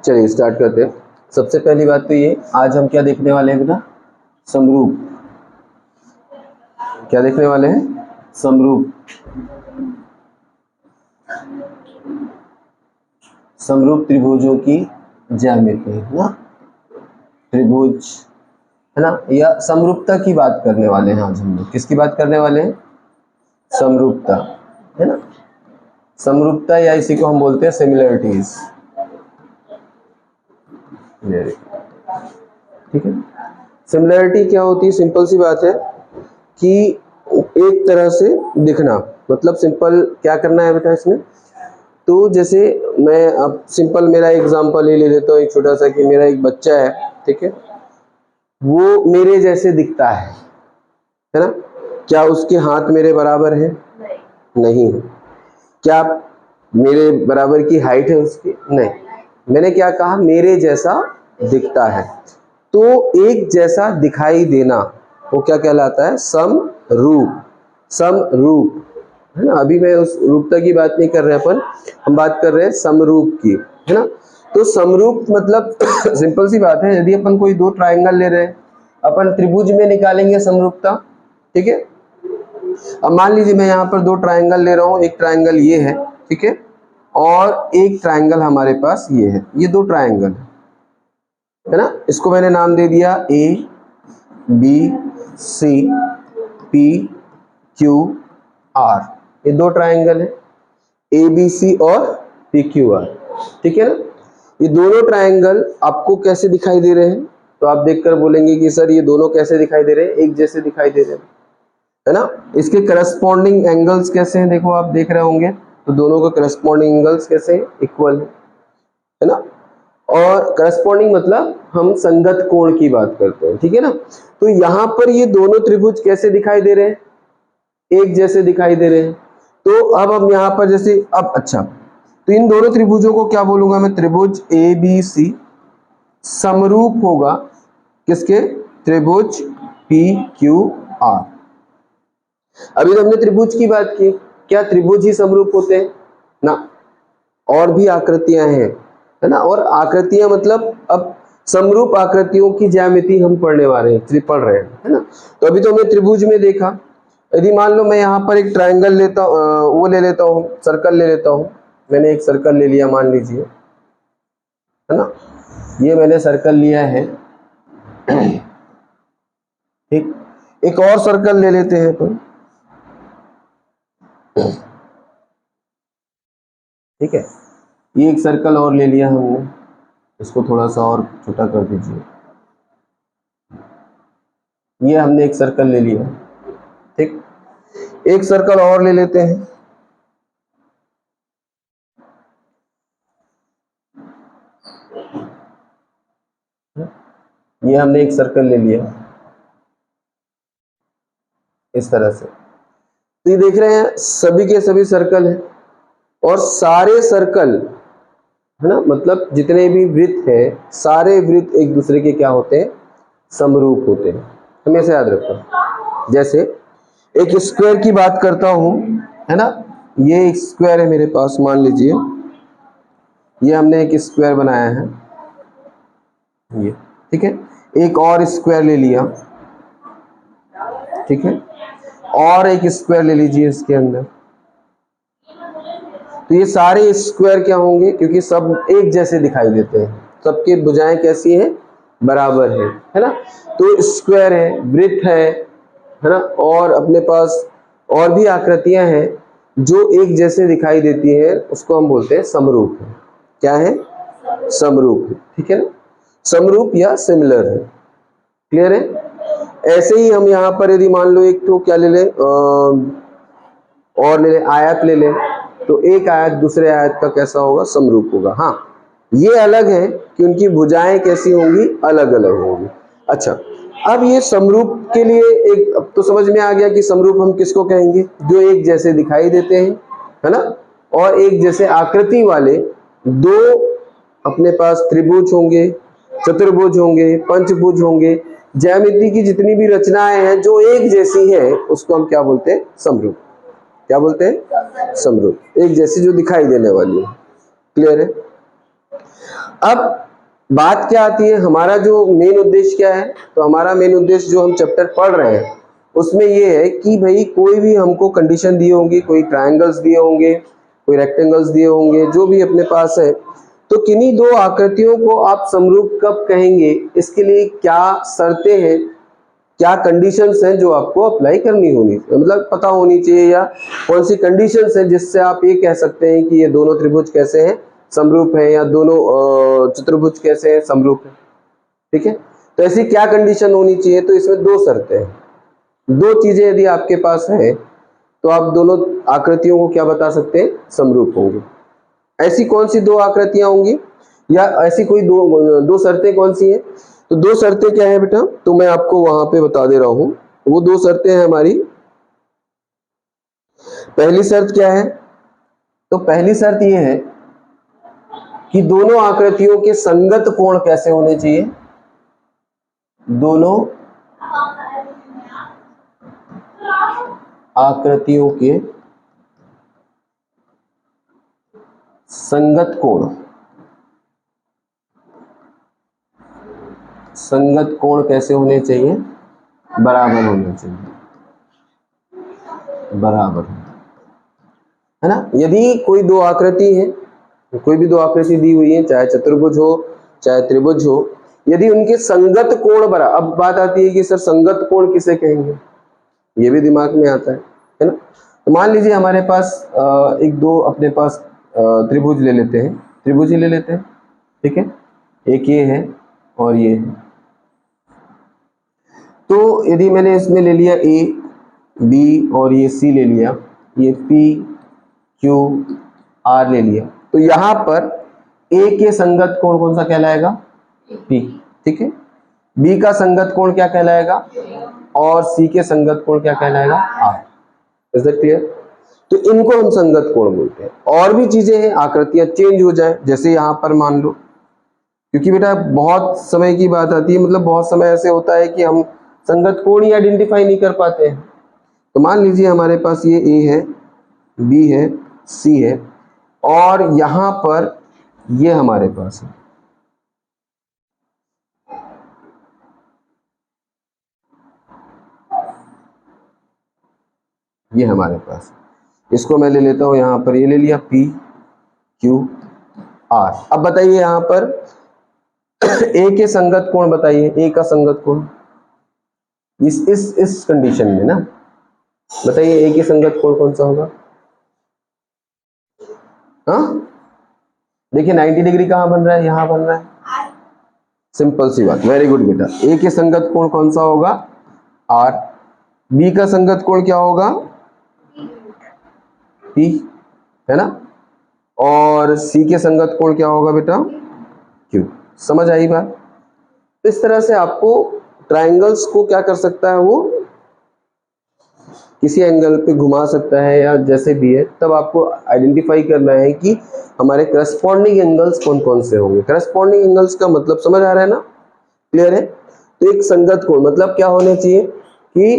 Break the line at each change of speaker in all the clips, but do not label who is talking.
चलिए स्टार्ट करते हैं। सबसे पहली बात तो ये, आज हम क्या देखने वाले हैं बेटा? समरूप। क्या देखने वाले हैं? समरूप। समरूप त्रिभुजों की ज्यामिति है ना, त्रिभुज है ना, या समरूपता की बात करने वाले हैं आज हम लोग। किसकी बात करने वाले हैं? समरूपता, है ना। समरूपता या इसी को हम बोलते हैं सिमिलरिटीज। ठीक है। सिमिलरिटी क्या होती है? सिंपल सी बात है कि एक तरह से दिखना, मतलब सिंपल क्या करना है बेटा इसमें। तो जैसे मैं अब सिंपल मेरा एग्जांपल ही ले लेता हूँ, एक छोटा सा, कि मेरा एक बच्चा है, ठीक है, वो मेरे जैसे दिखता है ना। क्या उसके हाथ मेरे बराबर है? नहीं है। क्या मेरे बराबर की हाइट है उसकी? नहीं। मैंने क्या कहा? मेरे जैसा दिखता है। तो एक जैसा दिखाई देना वो क्या कहलाता है? समरूप। समरूप, है ना। अभी मैं उस रूपता की बात नहीं कर रहे अपन, हम बात कर रहे हैं समरूप की, है ना। तो समरूप मतलब सिंपल सी बात है, यदि अपन कोई दो ट्रायंगल ले रहे हैं, अपन त्रिभुज में निकालेंगे समरूपता, ठीक है। अब मान लीजिए मैं यहाँ पर दो ट्रायंगल ले रहा हूँ, एक ट्रायंगल ये है, ठीक है, और एक ट्रायंगल हमारे पास ये है। ये दो ट्रायंगल है ना। इसको मैंने नाम दे दिया A B C P Q R. ये दो ट्रायंगल है, ए बी सी और पी क्यू आर, ठीक है ना। ये दोनों ट्रायंगल आपको कैसे दिखाई दे रहे हैं? तो आप देखकर बोलेंगे कि सर ये दोनों कैसे दिखाई दे रहे हैं? एक जैसे दिखाई दे रहे हैं, है ना। इसके करस्पॉन्डिंग एंगल्स कैसे हैं? देखो आप देख रहे होंगे, तो दोनों के करस्पॉन्डिंग एंगल्स कैसे हैं? इक्वल है ना। और करस्पॉन्डिंग मतलब हम संगत कोण की बात करते हैं, ठीक है ना। तो यहाँ पर ये दोनों त्रिभुज कैसे दिखाई दे रहे हैं? एक जैसे दिखाई दे रहे हैं। तो अब हम यहाँ पर जैसे, अब अच्छा, तो इन दोनों त्रिभुजों को क्या बोलूंगा मैं? त्रिभुज ए बी सी समरूप होगा किसके? त्रिभुज पी क्यू आर। अभी तो हमने त्रिभुज की बात की, क्या त्रिभुज ही समरूप होते हैं? ना, और भी आकृतियां हैं, है ना। और आकृतियां मतलब अब समरूप आकृतियों की ज्यामिति हम पढ़ने वाले हैं, पढ़ रहे हैं, है ना। तो अभी तो हमने त्रिभुज में देखा। यदि मान लो मैं यहाँ पर एक ट्रायंगल लेता वो ले लेता हूँ, सर्कल ले लेता हूँ। मैंने एक सर्कल ले लिया, मान लीजिए, है ना। ये मैंने सर्कल लिया है, ठीक। एक और सर्कल ले लेते हैं तो, ठीक है। ये एक सर्कल और ले लिया हमने, इसको थोड़ा सा और छोटा कर दीजिए। ये हमने एक सर्कल ले लिया, ठीक। एक सर्कल और ले लेते हैं, ये हमने एक सर्कल ले लिया इस तरह से। तो ये देख रहे हैं सभी के सभी सर्कल हैं, और सारे सर्कल, है ना, मतलब जितने भी वृत्त हैं, सारे वृत्त एक दूसरे के क्या होते हैं? समरूप होते हैं। हमेशा याद रखो। जैसे एक स्क्वायर की बात करता हूं, है ना। ये एक स्क्वायर है मेरे पास, मान लीजिए ये हमने एक स्क्वायर बनाया है, ये, ठीक है। एक और स्क्वायर ले लिया, ठीक है, और एक स्क्वायर ले लीजिए इसके अंदर। तो ये सारे स्क्वायर क्या होंगे? क्योंकि सब एक जैसे दिखाई देते हैं, सबकी भुजाएं कैसी हैं? बराबर है ना। तो स्क्वायर है, वृत्त है ना, और अपने पास और भी आकृतियां हैं जो एक जैसे दिखाई देती हैं, उसको हम बोलते हैं समरूप है। क्या है? समरूप है, ठीक है ना। समरूप या सिमिलर है। क्लियर है? ऐसे ही हम यहाँ पर यदि मान लो एक तो क्या ले लें, और ले लें, आयत ले लें, तो एक आयत दूसरे आयत का कैसा होगा? समरूप होगा। हाँ, ये अलग है कि उनकी भुजाएं कैसी होंगी? अलग अलग होंगी। अच्छा, अब ये समरूप के लिए एक, अब तो समझ में आ गया कि समरूप हम किसको कहेंगे? जो एक जैसे दिखाई देते हैं, है ना, और एक जैसे आकृति वाले दो अपने पास त्रिभुज होंगे, चतुर्भुज होंगे, पंचभुज होंगे, ज्यामिति की जितनी भी रचनाएं हैं जो एक जैसी है, उसको हम क्या बोलते हैं? समरूप। क्या बोलते हैं? समरूप, एक जैसी जो दिखाई देने वाली है। क्लियर है? अब बात क्या आती है, हमारा जो मेन उद्देश्य क्या है, तो हमारा मेन उद्देश्य जो हम चैप्टर पढ़ रहे हैं उसमें ये है कि भाई कोई भी हमको कंडीशन दिए होंगी, कोई ट्रायंगल्स दिए होंगे, कोई रेक्टेंगल्स दिए होंगे, जो भी अपने पास है, तो किन्हीं दो आकृतियों को आप समरूप कब कहेंगे, इसके लिए क्या शर्तें हैं, क्या कंडीशंस हैं जो आपको अप्लाई करनी होनी, मतलब पता होनी चाहिए, या कौन सी कंडीशंस हैं जिससे आप ये कह सकते हैं कि ये दोनों त्रिभुज कैसे हैं, समरूप है, या दोनों चतुर्भुज कैसे हैं, समरूप है। ठीक है, तो ऐसी क्या कंडीशन होनी चाहिए, तो इसमें दो शर्तें हैं, दो चीजें यदि आपके पास है तो आप दोनों आकृतियों को क्या बता सकते हैं, समरूप होंगे। ऐसी कौन सी दो आकृतियां होंगी, या ऐसी कोई दो शर्तें कौन सी हैं, तो दो शर्तें क्या है बेटा, तो मैं आपको वहां पे बता दे रहा हूं। वो दो शर्तें हैं हमारी। पहली शर्त क्या है, तो पहली शर्त ये है कि दोनों आकृतियों के संगत कोण कैसे होने चाहिए, दोनों आकृतियों के संगत कोण, संगत कोण कैसे होने चाहिए, बराबर होने चाहिए, बराबर, है ना। यदि कोई दो आकृति है, कोई भी दो आकृति दी हुई है, चाहे चतुर्भुज हो चाहे त्रिभुज हो, यदि उनके संगत कोण बराबर, अब बात आती है कि सर संगत कोण किसे कहेंगे, ये भी दिमाग में आता है ना। तो मान लीजिए हमारे पास एक दो अपने पास त्रिभुज ले लेते हैं, त्रिभुज ही ले लेते हैं, ठीक है, एक ये है और ये है। तो यदि मैंने इसमें ले लिया ए बी और ये सी ले लिया, ये पी क्यू आर ले लिया, तो यहां पर ए के संगत कोण कौन सा कहलाएगा, पी, ठीक है, बी का संगत कोण क्या कहलाएगा, और सी के संगत कोण क्या कहलाएगा, आर। Is that clear. तो इनको हम संगत कोण बोलते हैं। और भी चीजें हैं, आकृतियां चेंज हो जाए, जैसे यहां पर मान लो, क्योंकि बेटा बहुत समय की बात आती है, मतलब बहुत समय ऐसे होता है कि हम संगत कोण ही आइडेंटिफाई नहीं कर पाते हैं। तो मान लीजिए हमारे पास ये ए है, बी है, सी है, और यहां पर ये हमारे पास है, ये हमारे पास, इसको मैं ले लेता हूं, यहां पर ये ले लिया पी क्यू आर। अब बताइए यहां पर ए के संगत कोण बताइए, ए का संगत कोण इस कंडीशन में ना, बताइए ए के संगत कोण कौन सा होगा, हाँ देखिए 90 डिग्री कहां बन रहा है, यहां बन रहा है, सिंपल सी बात, वेरी गुड बेटा। ए के संगत कोण कौन सा होगा, आर। बी का संगत कोण क्या होगा, पी, है ना, और सी के संगत कोण क्या होगा बेटा, क्यू। समझ आई बात। इस तरह से आपको ट्रायंगल्स को क्या कर सकता है, वो किसी एंगल पे घुमा सकता है, या जैसे भी है, तब आपको आइडेंटिफाई करना है कि हमारे करस्पॉन्डिंग एंगल्स कौन कौन से होंगे। करस्पॉन्डिंग एंगल्स का मतलब समझ आ रहा है ना, क्लियर है। तो एक संगत कोण मतलब क्या होने चाहिए कि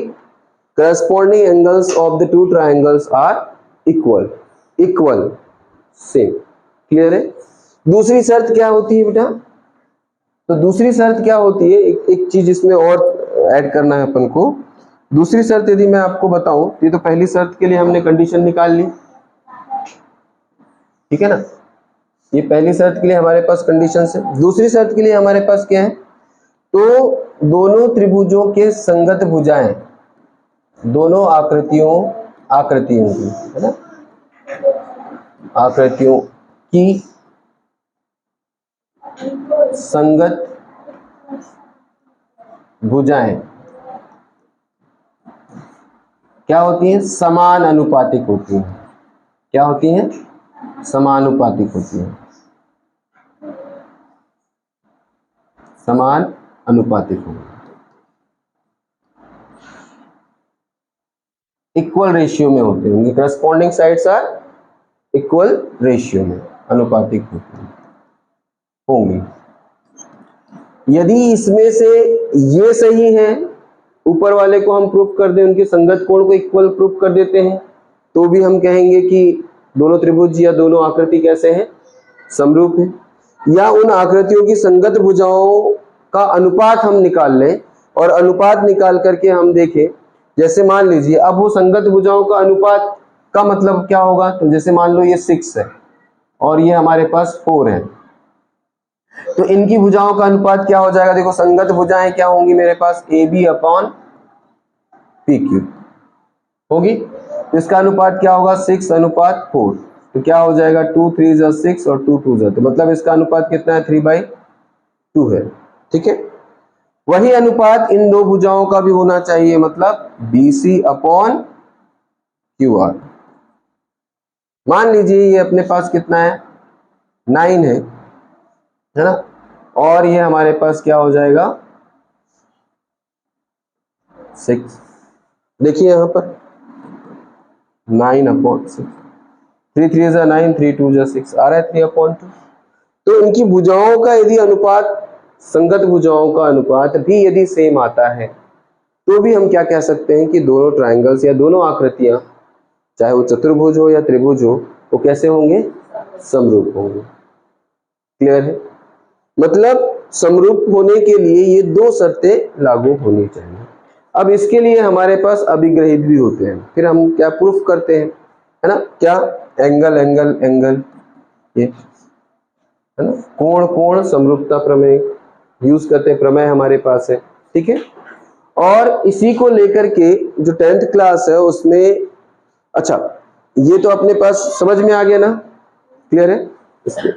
corresponding angles of the two triangles are equal, equal, same, clear है। दूसरी शर्त क्या होती है बेटा, तो दूसरी शर्त क्या होती है, एक चीज इसमें और ऐड करना है अपन को। दूसरी शर्त यदि मैं आपको बताऊं, ये तो पहली शर्त के लिए हमने कंडीशन निकाल ली, ठीक है ना, ये पहली शर्त के लिए हमारे पास कंडीशन है। दूसरी शर्त के लिए हमारे पास क्या है, तो दोनों त्रिभुजों के संगत भुजाएं, दोनों आकृतियों की, है ना, आकृतियों की संगत भुजाएं क्या होती हैं, समान अनुपातिक होती हैं। क्या होती हैं, समानुपातिक होती हैं, समान अनुपातिक होगी, इक्वल रेशियो में होते होंगे, corresponding sides are equal ratio में अनुपातिक होंगी। यदि इसमें से ये सही है, ऊपर वाले को हम प्रूफ कर दें, उनके संगत कोण को इक्वल प्रूफ कर देते हैं, तो भी हम कहेंगे कि दोनों त्रिभुज या दोनों आकृति कैसे हैं, समरूप है। या उन आकृतियों की संगत भुजाओं का अनुपात हम निकाल लें, और अनुपात निकाल करके हम देखें, जैसे मान लीजिए अब वो संगत भुजाओं का अनुपात का मतलब क्या होगा, तो जैसे मान लो ये 6 है और ये हमारे पास 4 है, तो इनकी भुजाओं का अनुपात क्या हो जाएगा, देखो संगत भुजाएं क्या होंगी मेरे पास, A B upon P Q होगी, तो इसका अनुपात क्या होगा 6:4, तो क्या हो जाएगा 2 3 जा 6 और 2 2 जा, तो मतलब इसका अनुपात कितना है 3/2 है। ठीक है, वही अनुपात इन दो भुजाओं का भी होना चाहिए, मतलब BC अपॉन QR। मान लीजिए ये अपने पास कितना है 9 है ना, और ये हमारे पास क्या हो जाएगा 6। देखिए यहां पर 9/6, 3 3 जा 9, 3 2 जा 6 आ रहा है 3/2। तो इनकी भुजाओं का यदि अनुपात, संगत भुजाओं का अनुपात भी यदि सेम आता है, तो भी हम क्या कह सकते हैं कि दोनों ट्रायंगल्स या दोनों आकृतियां, चाहे वो चतुर्भुज हो या त्रिभुज हो, वो कैसे होंगे, समरूप होंगे। क्लियर है, मतलब समरूप होने के लिए ये दो शर्तें लागू होनी चाहिए। अब इसके लिए हमारे पास अभिग्रहित भी होते हैं, फिर हम क्या प्रूफ करते हैं, है ना, क्या एंगल एंगल एंगल, ये है ना, कोण कोण समरूपता प्रमेय यूज करते हैं, प्रमेय हमारे पास है। ठीक है, और इसी को लेकर के जो 10th क्लास है उसमें, अच्छा ये तो अपने पास समझ में आ गया ना, क्लियर है इसमें।